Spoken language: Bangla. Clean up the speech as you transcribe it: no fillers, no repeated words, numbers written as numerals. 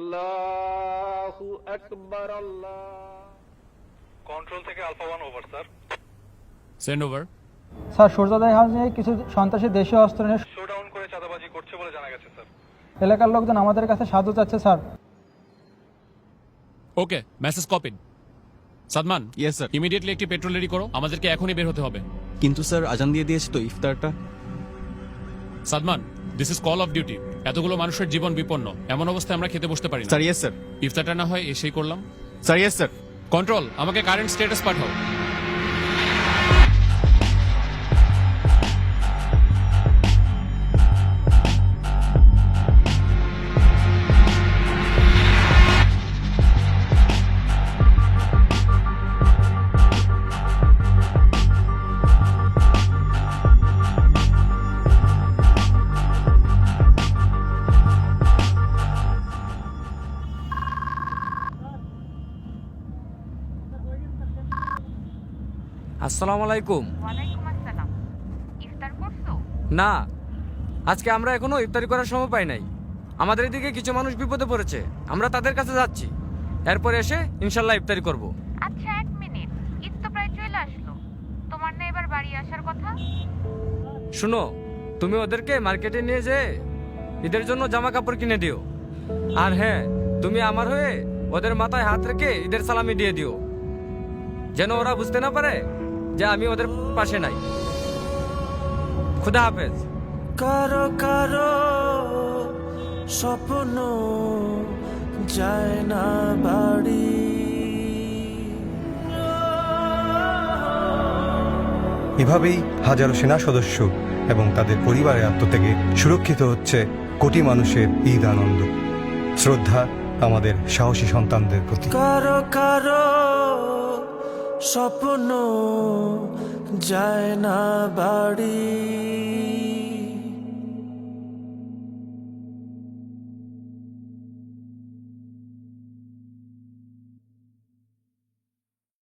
আল্লাহু আকবার। আল্লাহ। কন্ট্রোল থেকে alpha 1 over sir. Send over. Sir সূর্যোদয় হাউসে কিছু সন্ত্রাসী দেশীয় অস্ত্র নিয়ে শোডাউন করে চাঁদাবাজি করছে বলে জানা গেছে স্যার। এলাকার লোকজন আমাদের কাছে সাহায্য চাচ্ছে sir. Okay, message copied. Sadman, yes sir. Immediately একটি পেট্রোল রেডি করো, আমাদেরকে এখনই বের হতে হবে। কিন্তু স্যার আজান দিয়ে দিয়েছে তো ইফতারটা। Sadman, this is call of duty. এতগুলো মানুষের জীবন বিপন্ন, এমন অবস্থায় আমরা খেতে বসতে পারি না। Sir yes sir. ইফতারটা না হয় এসেই করলাম। Sir yes sir. কন্ট্রোল, আমাকে কারেন্ট স্ট্যাটাস পাঠাও। আসসালামু আলাইকুম। ওয়ালাইকুম আসসালাম। ইফতার করছো? না, আজকে আমরা এখনো ইফতারি করার সময় পাই নাই। আমাদের এদিকে কিছু মানুষ বিপদে পড়েছে, আমরা তাদের কাছে যাচ্ছি। এরপর এসে ইনশাল্লাহ ইফতারি করব। আচ্ছা, 1 মিনিট, ঈদ তো প্রায় চলে আসলো, তোমার না এবার বাড়ি আসার কথা? শুনো, তুমি ওদেরকে মার্কেটে নিয়ে যেয়ে ঈদের জন্য জামা কাপড় কিনে দিও। আর হ্যাঁ, তুমি আমার হয়ে ওদের মাথায় হাত রেখে ঈদের সালামি দিয়ে দিও, যেন ওরা বুঝতে না পারে যে আমি ওদের পাশে নাই। খুদা হাফেজ। কারো কারো স্বপ্ন যায় না বাড়ি, এভাবেই হাজারো সেনা সদস্য এবং তাদের পরিবারের আত্মত্যাগে সুরক্ষিত হচ্ছে কোটি মানুষের ঈদ আনন্দ। শ্রদ্ধা আমাদের সাহসী সন্তানদের প্রতি। কারো কারো স্বপ্ন যায় না বাড়ি।